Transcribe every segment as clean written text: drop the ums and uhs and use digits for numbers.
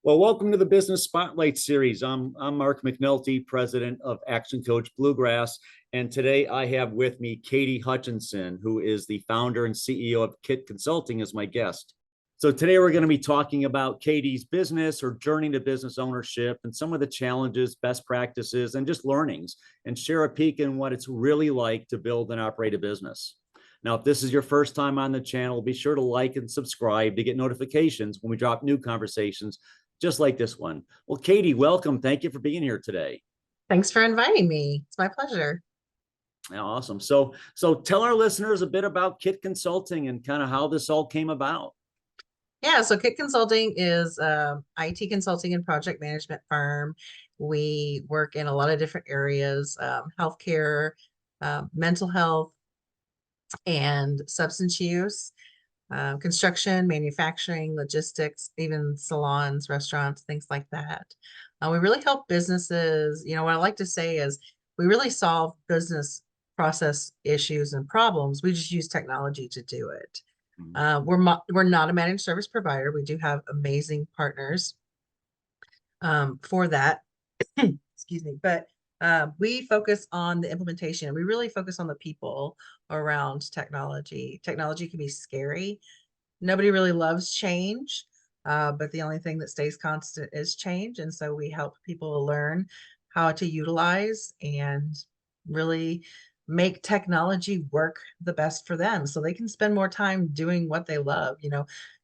Well, welcome to the Business Spotlight Series. I'm Mark McNulty, president of Action Coach Bluegrass. And today I have with me Katie Hutchinson, who is the founder and CEO of KHIT Consulting, as my guest. So today we're going to be talking about Katie's business, her journey to business ownership, and some of the challenges, best practices, and just learnings, and share a peek in what it's really like to build and operate a business. Now, if this is your first time on the channel, be sure to like and subscribe to get notifications when we drop new conversations just like this one. Well, Katie, welcome. Thank you for being here today. Thanks for inviting me. It's my pleasure. Awesome. So tell our listeners a bit about KHIT Consulting and kind of how this all came about. Yeah, so KHIT Consulting is a IT consulting and project management firm. We work in a lot of different areas, healthcare, mental health, and substance use, construction, manufacturing, logistics, even salons, restaurants, things like that. We really help businesses. What I like to say is we really solve business process issues and problems. We just use technology to do it. We're not a managed service provider. We do have amazing partners for that. Excuse me, but we focus on the implementation. We really focus on the people around technology. Technology can be scary. Nobody really loves change, but the only thing that stays constant is change. And so we help people learn how to utilize and really make technology work the best for them so they can spend more time doing what they love.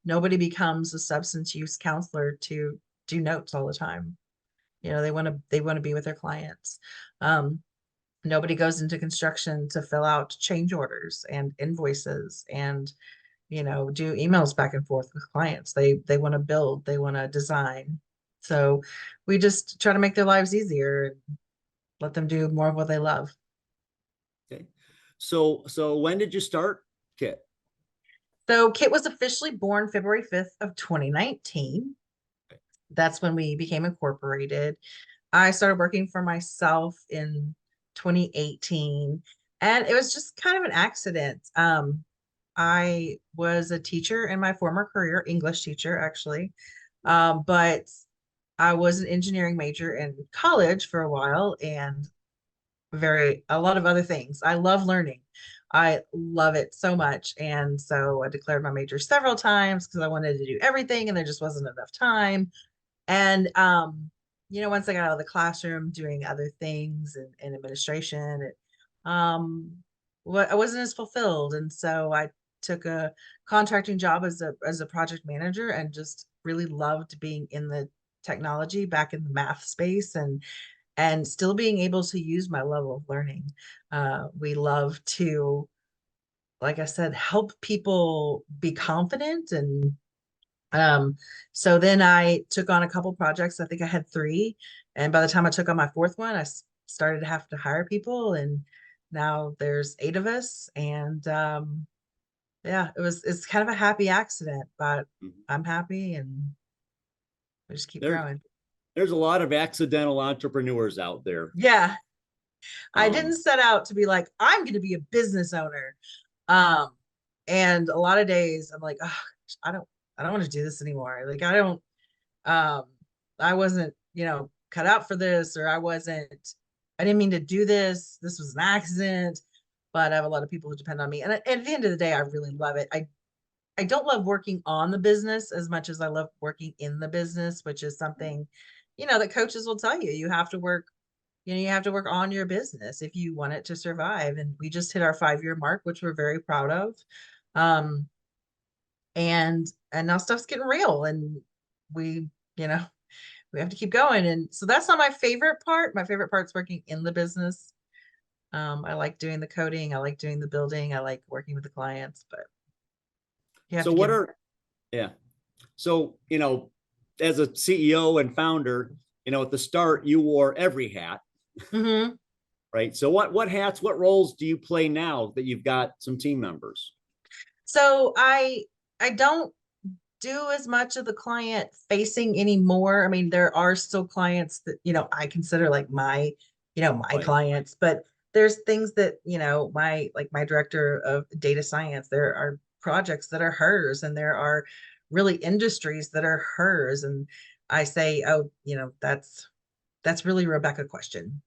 Nobody becomes a substance use counselor to do notes all the time. They want to be with their clients. Nobody goes into construction to fill out change orders and invoices and do emails back and forth with clients. They want to build, they want to design. So we just try to make their lives easier and let them do more of what they love. Okay. So when did you start KHIT? So KHIT was officially born February 5th of 2019. That's when we became incorporated. I started working for myself in 2018, and it was just kind of an accident. I was a teacher in my former career, English teacher, actually. But I was an engineering major in college for a while and a lot of other things. I love learning. I love it so much. And so I declared my major several times because I wanted to do everything and there just wasn't enough time. And once I got out of the classroom doing other things and administration, I wasn't as fulfilled. And so I took a contracting job as a project manager and just really loved being in the technology back in the math space and still being able to use my level of learning. We love to, like I said, help people be confident. And so then I took on a couple projects. I think I had 3. And by the time I took on my 4th one, I started to have to hire people. And now there's 8 of us. And it's kind of a happy accident, but I'm happy and we just keep growing. There's a lot of accidental entrepreneurs out there. Yeah. I didn't set out to be like, I'm going to be a business owner. And a lot of days I'm like, oh, I don't want to do this anymore. Like, I wasn't, cut out for this, or I didn't mean to do this. This was an accident, but I have a lot of people who depend on me. And at the end of the day, I really love it. I don't love working on the business as much as I love working in the business, which is something, that coaches will tell you. You have to work on your business if you want it to survive. And we just hit our 5-year mark, which we're very proud of. And now stuff's getting real and we have to keep going. And so that's not my favorite part. My favorite part's working in the business. I like doing the coding. I like doing the building. I like working with the clients, but so as a CEO and founder, at the start, you wore every hat, right? So what roles do you play now that you've got some team members? So I don't do as much of the client facing anymore. I mean, there are still clients that, I consider like my clients, but there's things that, my director of data science, there are projects that are hers and there are really industries that are hers. And I say, oh, that's really a Rebecca question,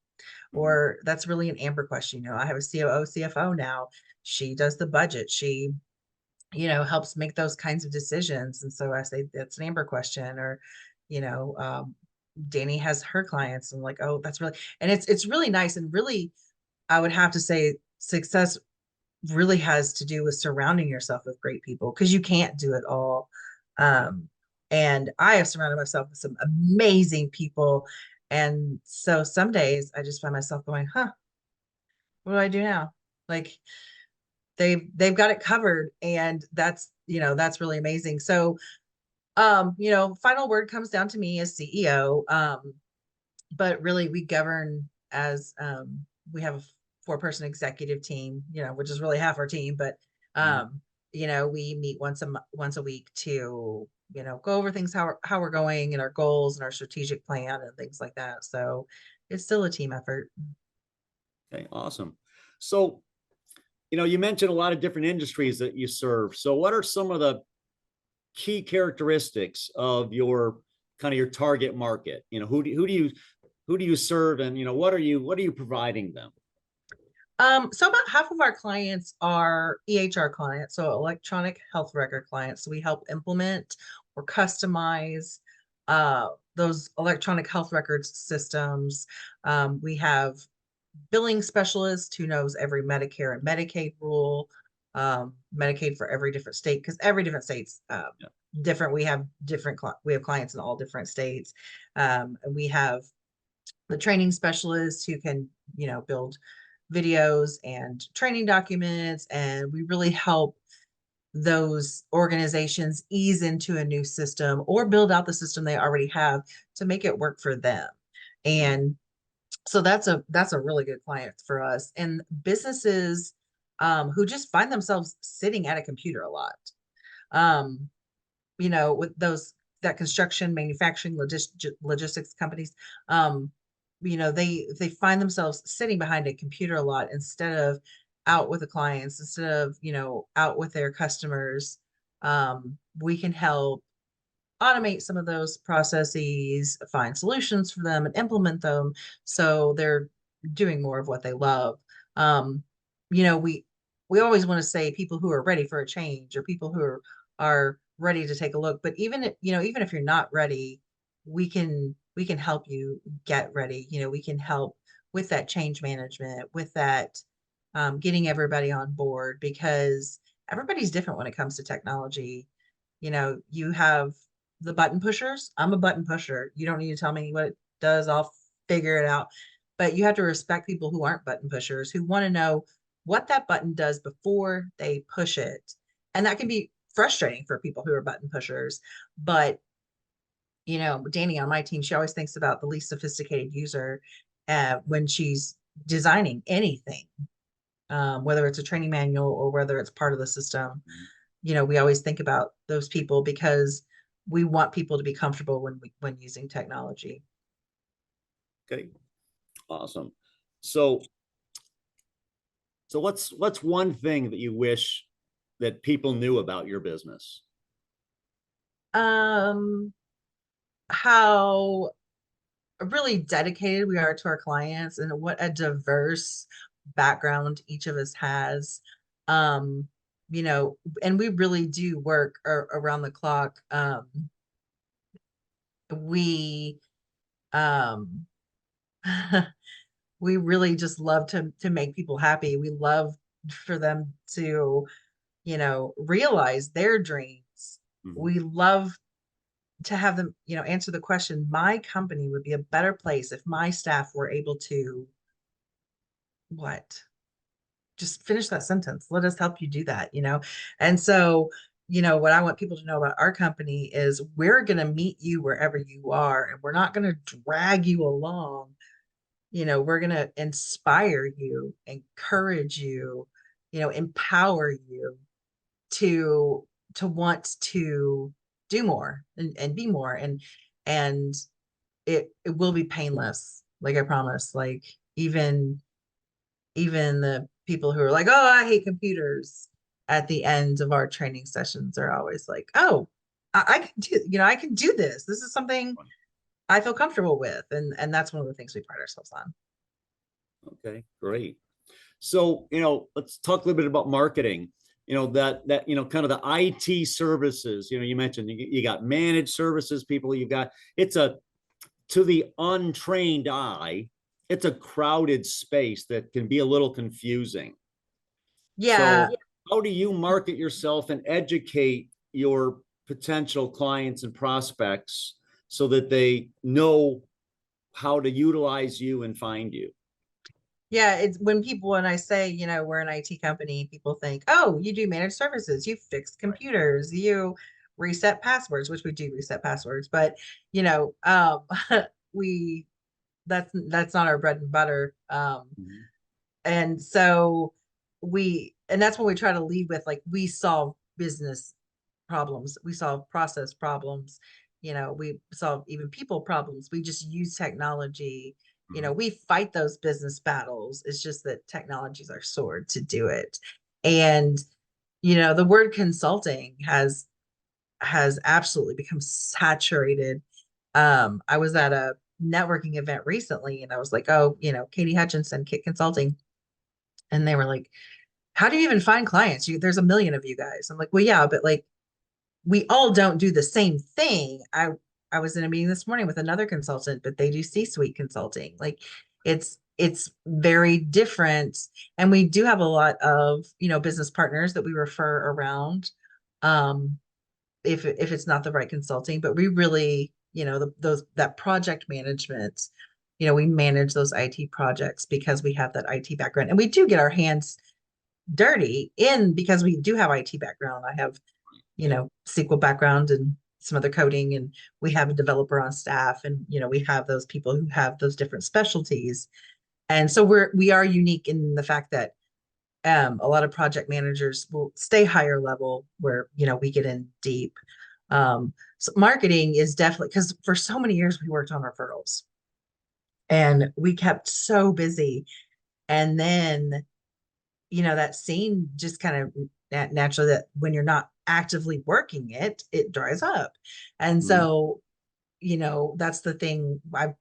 Mhm. or that's really an Amber question. I have a COO, CFO now. She does the budget. She, helps make those kinds of decisions. And so I say that's an Amber question, or, you know, um, Danny has her clients, and like, oh, that's really, and it's really nice. And really, I would have to say success really has to do with surrounding yourself with great people, because you can't do it all. Um, and I have surrounded myself with some amazing people. And so some days I just find myself going, huh, what do I do now? Like they've got it covered. And that's really amazing. So final word comes down to me as CEO. But really we govern as we have a 4-person executive team, which is really half our team. But Mhm. um, we meet once a week to go over things, how we're going, and our goals and our strategic plan and things like that. So it's still a team effort. Okay, awesome. So, you mentioned a lot of different industries that you serve. So what are some of the key characteristics of your kind of your target market? Who do you serve, and what are you providing them? So about half of our clients are EHR clients, so electronic health record clients. So we help implement or customize those electronic health records systems. We have billing specialist who knows every Medicare and Medicaid rule, Medicaid for every different state, because every different state's Yeah. different. We have clients in all different states. And we have the training specialist who can, build videos and training documents. And we really help those organizations ease into a new system or build out the system they already have to make it work for them. Mhm. And so that's a really good client for us. And businesses who just find themselves sitting at a computer a lot. Um, with those that construction, manufacturing, logistics companies, um, they find themselves sitting behind a computer a lot instead of out with the clients, instead of out with their customers. We can help automate some of those processes, find solutions for them, and implement them so they're doing more of what they love. Um, we always want to say people who are ready for a change, or people who are ready to take a look. But even if you're not ready, we can help you get ready. We can help with that change management, with that getting everybody on board, because everybody's different when it comes to technology. You have the button pushers. I'm a button pusher. You don't need to tell me what it does. I'll figure it out. But you have to respect people who aren't button pushers, who want to know what that button does before they push it. And that can be frustrating for people who are button pushers. But, Danny on my team, she always thinks about the least sophisticated user when she's designing anything, whether it's a training manual or whether it's part of the system. We always think about those people, because we want people to be comfortable when using technology. Okay, awesome. So what's one thing that you wish that people knew about your business? um how really dedicated we are to our clients, and what a diverse background each of us has. um and we really do work around the clock. We um we really just love to make people happy. We love for them to, realize their dreams. Mhm. We love to have them, answer the question, my company would be a better place if my staff were able to what? Just finish that sentence. Let us help you do that. And so, what I want people to know about our company is we're going to meet you wherever you are, and we're not going to drag you along. We're going to inspire you, encourage you, empower you to want to do more and be more. And it will be painless, like I promise. Like even the people who are like, oh, I hate computers, at the end of our training sessions are always like, oh, I can do, I can do this. This is something I feel comfortable with. And that's one of the things we pride ourselves on. Okay, great. So, let's talk a little bit about marketing. Kind of the IT services, you mentioned you got managed services people, it's to the untrained eye, it's a crowded space that can be a little confusing. So, Yeah. how do you market yourself and educate your potential clients and prospects so that they know how to utilize you and find you? Yeah, it's when I say, we're an IT company, people think, oh, you do managed services, you fix computers, you reset passwords, which we do reset passwords, but we that's not our bread and butter. Mhm. And so and that's when we try to lead with, like, we solve business problems, we solve process problems, we solve even people problems. We just use technology. Mhm. We fight those business battles. It's just that technology is our sword to do it. And the word consulting has absolutely become saturated. I was at a networking event recently, and I was like, oh, Katie Hutchinson, KIT Consulting. And they were like, how do you even find clients? There's a million of you guys. I'm like, well, yeah, but like, we all don't do the same thing. I was in a meeting this morning with another consultant, but they do C-suite consulting. Like, it's very different. And we do have a lot of, business partners that we refer around. Um, if it's not the right consulting, but we really, those that project management, we manage those IT projects because we have that IT background, and we do get our hands dirty in because we do have IT background. I have, SQL background and some other coding, and we have a developer on staff, and we have those people who have those different specialties. And so we are unique in the fact that a lot of project managers will stay higher level where we get in deep. So marketing is definitely, because for so many years we worked on referrals and we kept so busy, and then that scene just kind of naturally, that when you're not actively working it dries up. And Mhm. so that's the thing. I've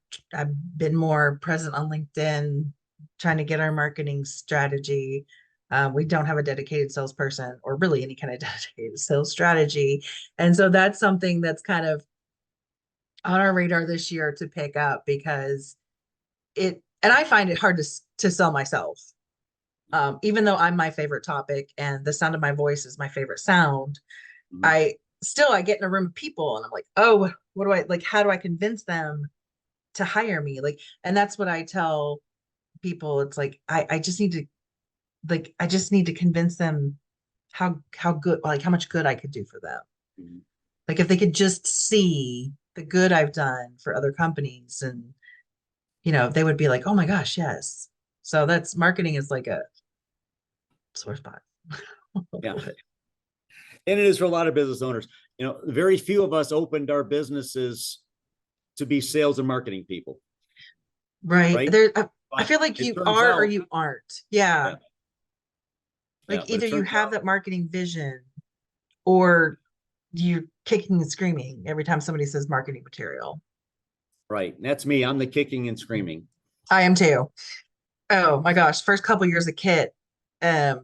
been more present on LinkedIn, trying to get our marketing strategy. We don't have a dedicated salesperson or really any kind of dedicated sales strategy. And so that's something that's kind of on our radar this year to pick up, because and I find it hard to sell myself. Even though I'm my favorite topic and the sound of my voice is my favorite sound, Mhm. I get in a room of people and I'm like, oh, what do I like? How do I convince them to hire me? Like, and that's what I tell people. It's like, I just need to, I just need to convince them how good, like how much good I could do for them. Mhm. Like, if they could just see the good I've done for other companies, and they would be like, oh my gosh, yes. So that's marketing is like a sore spot. Yeah. And it is for a lot of business owners. Very few of us opened our businesses to be sales and marketing people, Right. right? I But feel like it you turns are or out, you aren't. Yeah. yeah, yeah, Like, but it either you turns have out, that marketing vision, or you're kicking and screaming every time somebody says marketing material. right. And that's me. I'm the kicking and screaming. I am too. Oh my gosh. First couple years of KIT,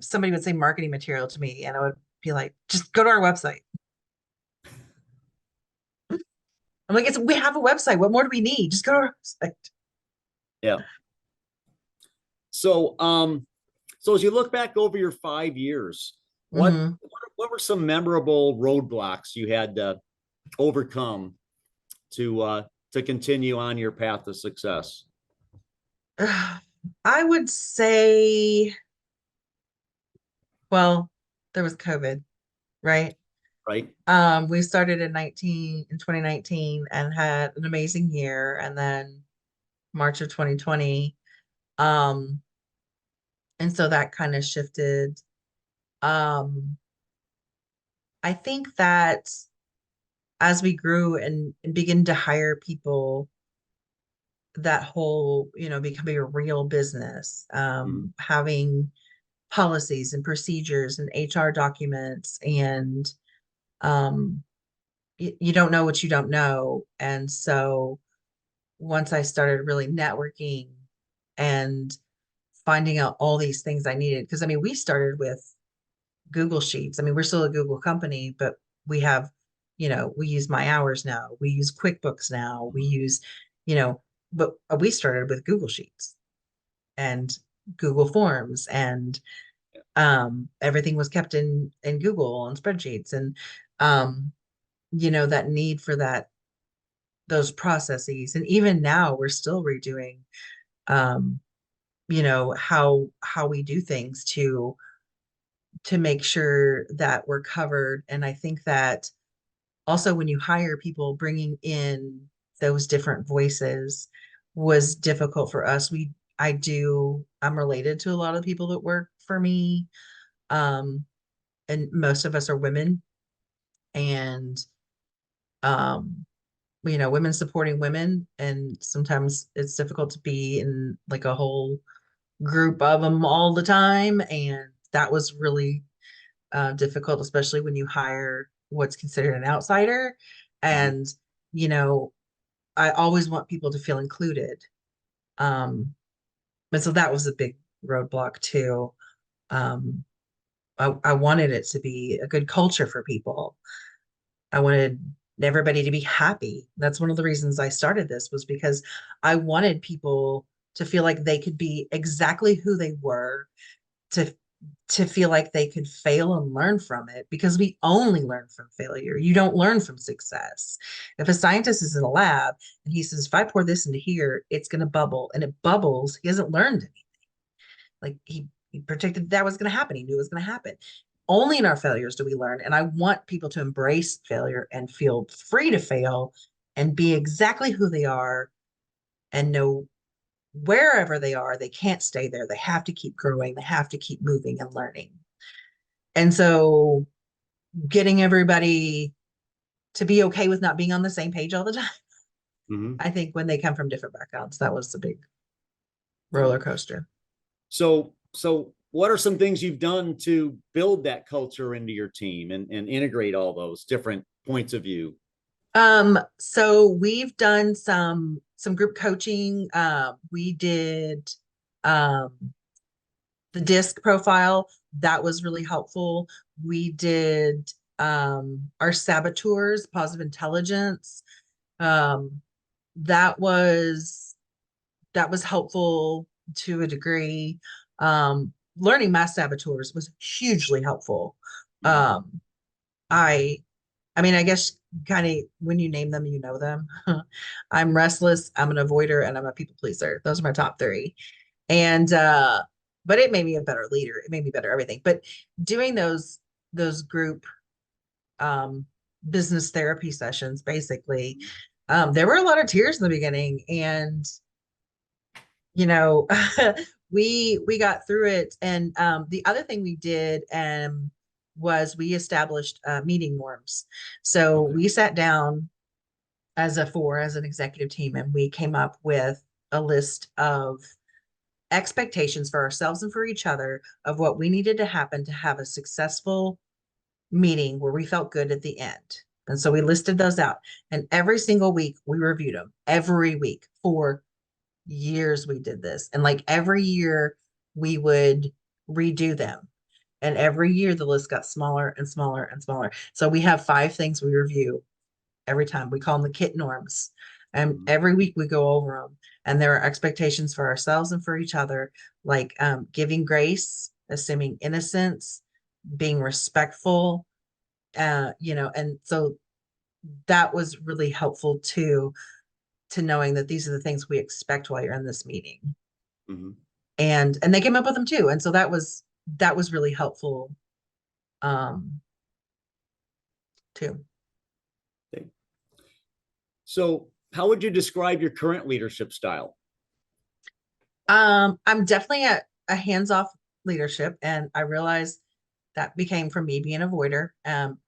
somebody would say marketing material to me, and I would be like, just go to our website. I'm like, we have a website. What more do we need? Just go to our website. Yeah. So, as you look back over your 5 years, what Hmm. what were some memorable roadblocks you had to overcome to continue on your path to success? I would say, well, there was COVID, right? Right. We started in 2019 and had an amazing year. And then March of 2020. Um, and so that kind of shifted. Um, I think that as we grew and began to hire people, that whole, becoming a real business, Mhm. having policies and procedures and HR documents, and um, you don't know what you don't know. And so once I started really networking and finding out all these things I needed, because I mean, we started with Google Sheets. I mean, we're still a Google company, but we have, we use My Hours now. We use QuickBooks now. We use, you know, but we started with Google Sheets and Google Forms, and everything was kept in Google on spreadsheets, and um, that need for those processes. And even now we're still redoing um, how we do things to make sure that we're covered. And I think that also when you hire people, bringing in those different voices was difficult for us. I'm related to a lot of people that work for me. Um, and most of us are women, and um, women supporting women. And sometimes it's difficult to be in like a whole group of them all the time. And that was really difficult, especially when you hire what's considered an outsider. Mhm. And, you know, I always want people to feel included. Um, and so that was a big roadblock too. Um, I wanted it to be a good culture for people. I wanted everybody to be happy. That's one of the reasons I started this, was because I wanted people to feel like they could be exactly who they were, to feel like they could fail and learn from it, because we only learn from failure. You don't learn from success. If a scientist is in a lab and he says, if I pour this into here, it's going to bubble, and it bubbles, he hasn't learned anything. Like he predicted that was going to happen. He knew it was going to happen. Only in our failures do we learn. And I want people to embrace failure and feel free to fail and be exactly who they are, and know wherever they are, they can't stay there. They have to keep growing. They have to keep moving and learning. And so getting everybody to be okay with not being on the same page all the time. Mhm. I think when they come from different backgrounds, that was the big Yeah. roller coaster. So what are some things you've done to build that culture into your team and integrate all those different points of view? So we've done some group coaching. We did um the disc profile. That was really helpful. We did our saboteurs, positive intelligence. Um, that was helpful to a degree. Learning mass saboteurs was hugely helpful. Mhm. Um, I I mean, I guess kind of when you name them, you know them. I'm restless, I'm an avoider, and I'm a people pleaser. Those are my top three. And but it made me a better leader. It made me better everything. But doing those group um business therapy sessions, basically, there were a lot of tears in the beginning, and you know, we got through it. And the other thing we did was we established meeting norms. So Okay. we sat down as an executive team, and we came up with a list of expectations for ourselves and for each other of what we needed to happen to have a successful meeting where we felt good at the end. And so we listed those out. And every single week we reviewed them, every week for years we did this. And like every year we would redo them. And every year the list got smaller and smaller and smaller. So we have 5 things we review every time. We call them the KIT norms. And Mhm. every week we go over them. And there are expectations for ourselves and for each other, like giving grace, assuming innocence, being respectful, and so that was really helpful too, to knowing that these are the things we expect while you're in this meeting. Mhm. And they came up with them too. And so that was really helpful um too. Okay. So how would you describe your current leadership style? I'm definitely a hands-off leadership, and I realized that became from me being a avoider. And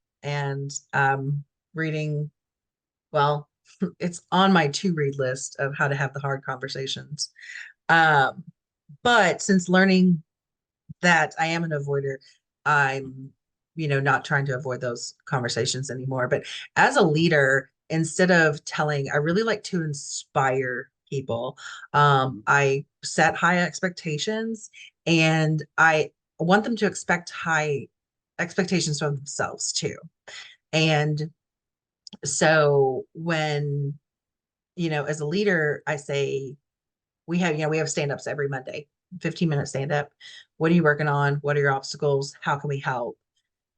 reading, well, it's on my to read list of how to have the hard conversations. Um, but since learning that I am an avoider, I'm not trying to avoid those conversations anymore. But as a leader, instead of telling, I really like to inspire people. Mhm. I set high expectations, and I want them to expect high expectations from themselves too. And so when, as a leader, I say, we have stand-ups every Monday, 15-minute stand-up. What are you working on? What are your obstacles? How can we help?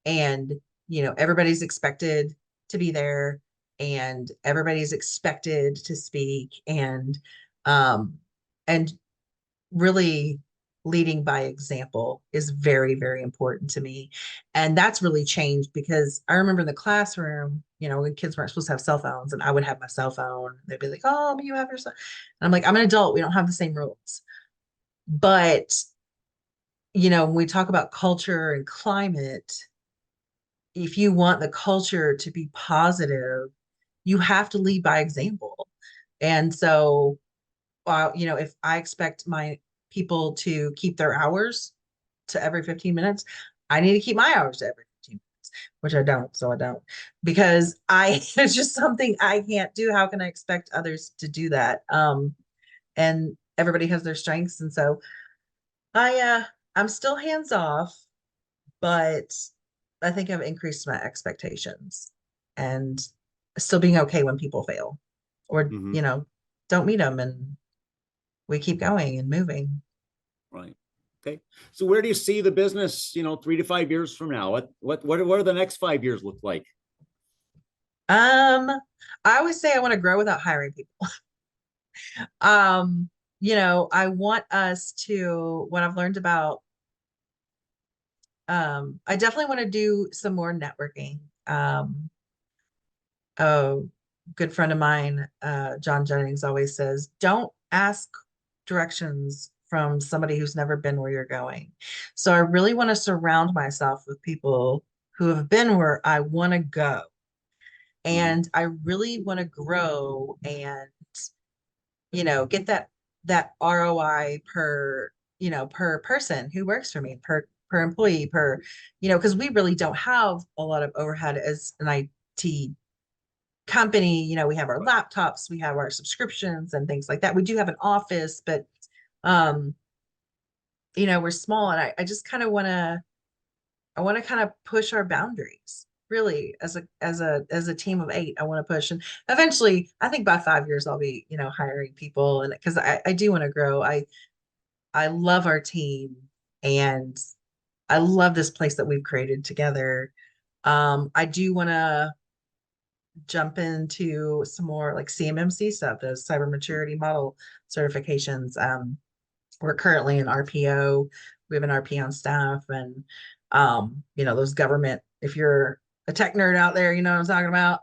And everybody's expected to be there, and everybody's expected to speak, um and really leading by example is very, very important to me. And that's really changed, because I remember in the classroom, when kids weren't supposed to have cell phones, and I would have my cell phone, they'd be like, oh, but you have your cell. And I'm like, I'm an adult, we don't have the same rules. But when we talk about culture and climate, if you want the culture to be positive, you have to lead by example. And so, if I expect my people to keep their hours to every 15 minutes, I need to keep my hours to every 15 minutes, which I don't. So I don't, because it's just something I can't do. How can I expect others to do that? And everybody has their strengths. And so I'm still hands off, but I think I've increased my expectations, and still being okay when people fail, or, Mhm. don't meet them, and we keep going and moving. Right. Okay. So where do you see the business, 3 to 5 years from now? What do the next 5 years look like? Um, I always say I want to grow without hiring people. Um, I want us to, what I've learned about, I definitely want to do some more networking. A good friend of mine, John Jennings, always says, don't ask directions from somebody who's never been where you're going. So I really want to surround myself with people who have been where I want to go. Mhm. And I really want to grow and, get that ROI per person who works for me, per employee, because we really don't have a lot of overhead as an IT company. We have our laptops, we have our subscriptions and things like that. We do have an office, but um we're small, and I just kind of want to, kind of push our boundaries, really, as a team of 8. I want to push, and eventually I think by 5 years I'll be hiring people, and because I do want to grow. I love our team, and I love this place that we've created together. I do want to jump into some more like CMMC stuff, those cyber maturity model certifications. We're currently in RPO. We have an RP on staff, and those government, if you're a tech nerd out there, you know what I'm talking about.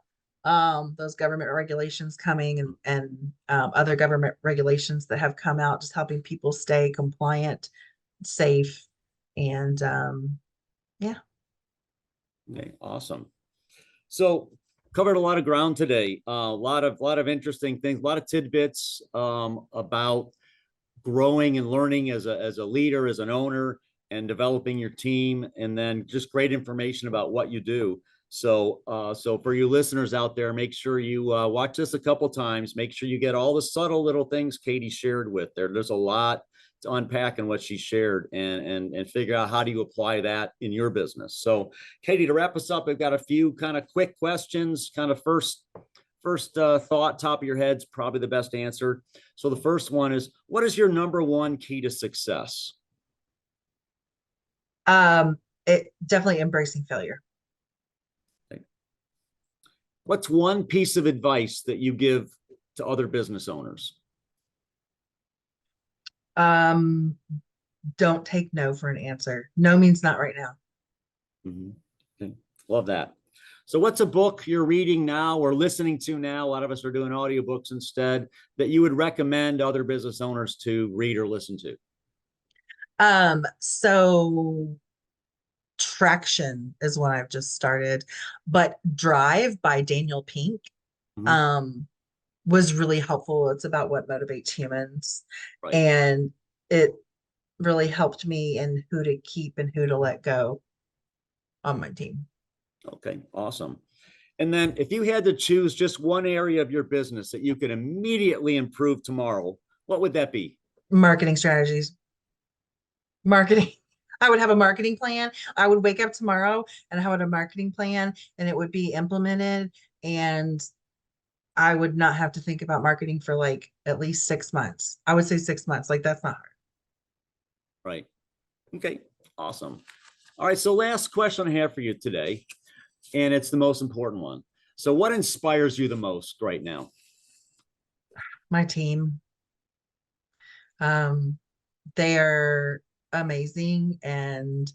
Those government regulations coming, and other government regulations that have come out, just helping people stay compliant, safe, and yeah. Okay. Awesome. So covered a lot of ground today. A lot of interesting things, a lot of tidbits about growing and learning as a leader, as an owner, and developing your team, and then just great information about what you do. So for you listeners out there, make sure you watch this a couple times. Make sure you get all the subtle little things Katie shared with there. There's a lot to unpack in what she shared, and figure out how do you apply that in your business. So, Katie, to wrap us up, I've got a few kind of quick questions. Kind of first thought, top of your head's probably the best answer. So the first one is, what is your number one key to success? um it definitely embracing failure. Okay. What's one piece of advice that you give to other business owners? um don't take no for an answer. No means not right now. Mhm. Okay. Love that. So what's a book you're reading now or listening to now? A lot of us are doing audiobooks instead, that you would recommend other business owners to read or listen to. So Traction is one I've just started, but Drive by Daniel Pink Mhm. um was really helpful. It's about what motivates humans, Right. and it really helped me in who to keep and who to let go. on my team. Okay, awesome. And then if you had to choose just one area of your business that you could immediately improve tomorrow, what would that be? Marketing strategies, marketing. I would have a marketing plan. I would wake up tomorrow and I would have a marketing plan and it would be implemented, and I would not have to think about marketing for like at least 6 months. I would say 6 months. Like that's not hard. Right. Okay, awesome. All right, so last question I have for you today, and it's the most important one. So what inspires you the most right now? My team, um, they are amazing and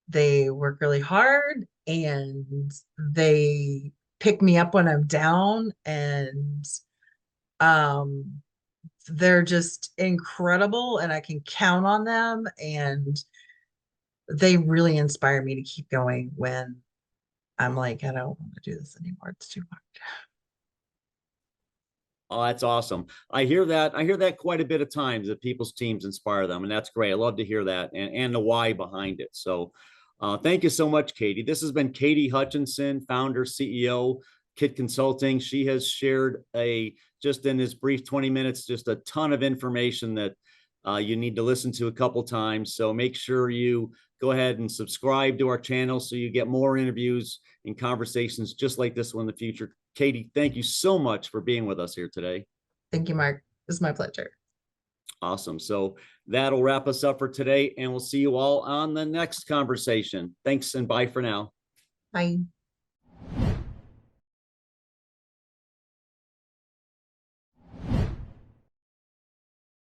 they work really hard and they pick me up when I'm down, and um they're just incredible and I can count on them, and they really inspire me to keep going when I'm like, I don't want to do this anymore. It's too much. Oh, that's awesome. I hear that. I hear that quite a bit of times that people's teams inspire them, and that's great. I love to hear that and the why behind it. So thank you so much, Katie. This has been Katie Hutchinson, founder, CEO, KIT Consulting. She has shared just in this brief 20 minutes, just a ton of information that you need to listen to a couple times. So make sure you go ahead and subscribe to our channel so you get more interviews and conversations just like this one in the future. Katie, thank you so much for being with us here today. Thank you, Mark. It's my pleasure. Awesome. So that'll wrap us up for today, and we'll see you all on the next conversation. Thanks and bye for now. Bye.